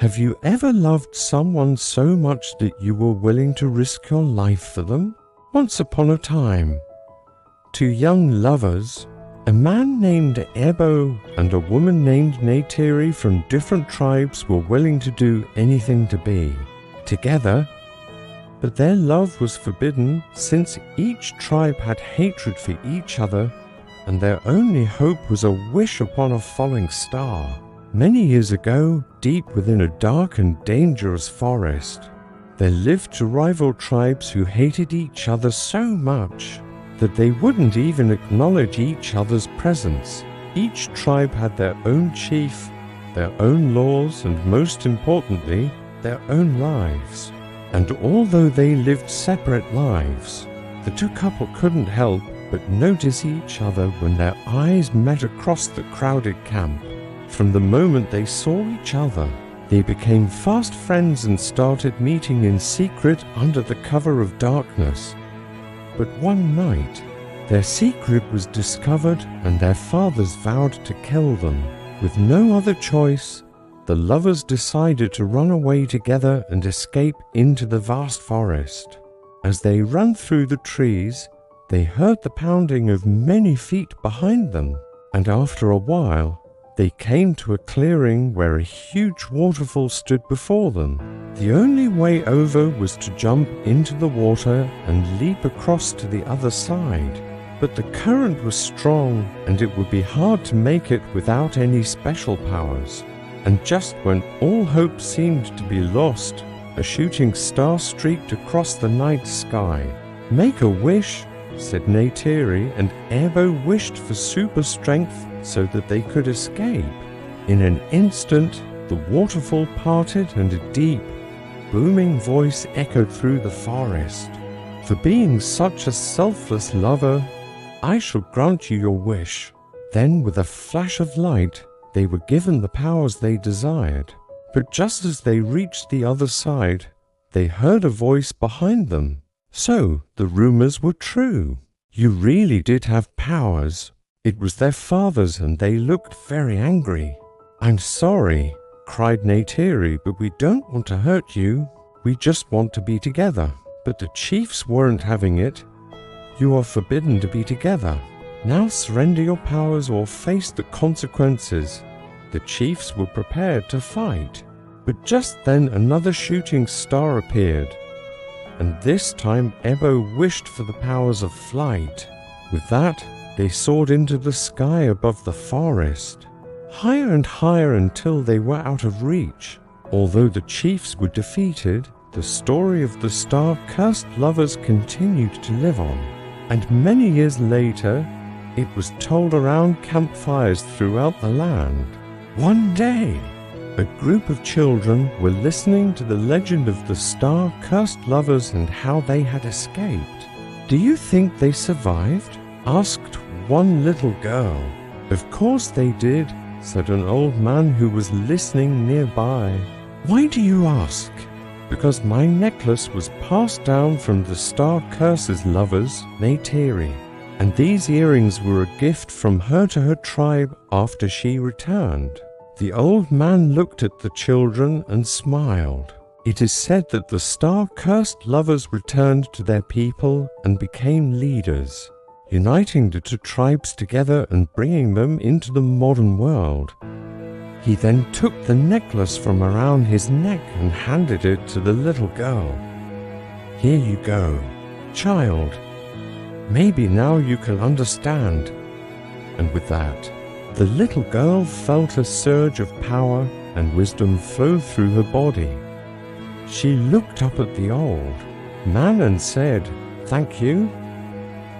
Have you ever loved someone so much that you were willing to risk your life for them? Once upon a time, two young lovers, a man named Ebo and a woman named Neytiri from different tribes, were willing to do anything to be together, but their love was forbidden since each tribe had hatred for each other, and their only hope was a wish upon a falling star. Many years ago, deep within a dark and dangerous forest, there lived two rival tribes who hated each other so much that they wouldn't even acknowledge each other's presence. Each tribe had their own chief, their own laws, and most importantly, their own lives. And although they lived separate lives, the two couple couldn't help but notice each other when their eyes met across the crowded camp. From the moment they saw each other, they became fast friends and started meeting in secret under the cover of darkness. But one night, their secret was discovered and their fathers vowed to kill them. With no other choice, the lovers decided to run away together and escape into the vast forest. As they ran through the trees, they heard the pounding of many feet behind them, and after a while, they came to a clearing where a huge waterfall stood before them. The only way over was to jump into the water and leap across to the other side. But the current was strong, and it would be hard to make it without any special powers. And just when all hope seemed to be lost, a shooting star streaked across the night sky. "Make a wish," said Neytiri, and Ebo wished for super strength so that they could escape. In an instant, the waterfall parted and a deep, booming voice echoed through the forest. "For being such a selfless lover, I shall grant you your wish." Then, with a flash of light, they were given the powers they desired. But just as they reached the other side, they heard a voice behind them. So, the rumors were true. You really did have powers. It was their fathers, and they looked very angry. "I'm sorry," cried Neytiri, "but we don't want to hurt you. We just want to be together." But the chiefs weren't having it. "You are forbidden to be together. Now surrender your powers or face the consequences." The chiefs were prepared to fight. But just then another shooting star appeared, and this time Ebo wished for the powers of flight. With that, they soared into the sky above the forest, higher and higher until they were out of reach. Although the chiefs were defeated, the story of the star-cursed lovers continued to live on. And many years later, it was told around campfires throughout the land. One day, a group of children were listening to the legend of the star-cursed lovers and how they had escaped. "Do you think they survived?" asked one little girl. "Of course they did," said an old man who was listening nearby. "Why do you ask?" "Because my necklace was passed down from the star-curse's lovers, Neytiri, and these earrings were a gift from her to her tribe after she returned." The old man looked at the children and smiled. It is said that the star-cursed lovers returned to their people and became leaders, uniting the two tribes together and bringing them into the modern world. He then took the necklace from around his neck and handed it to the little girl. "Here you go, child. Maybe now you can understand." And with that, the little girl felt a surge of power and wisdom flow through her body. She looked up at the old man and said, "Thank you.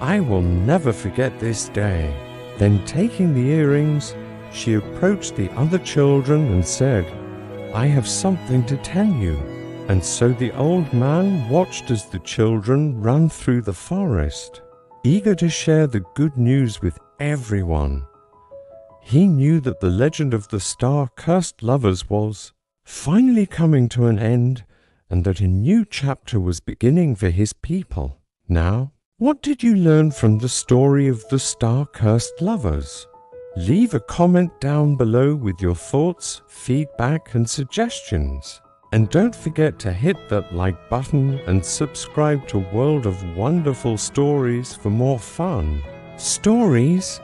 I will never forget this day." Then taking the earrings, she approached the other children and said, "I have something to tell you." And so the old man watched as the children ran through the forest, eager to share the good news with everyone. He knew that the legend of the star-cursed lovers was finally coming to an end, and that a new chapter was beginning for his people. Now, what did you learn from the story of the star-cursed lovers? Leave a comment down below with your thoughts, feedback, and suggestions. And don't forget to hit that like button and subscribe to World of Wonderful Stories for more fun. Stories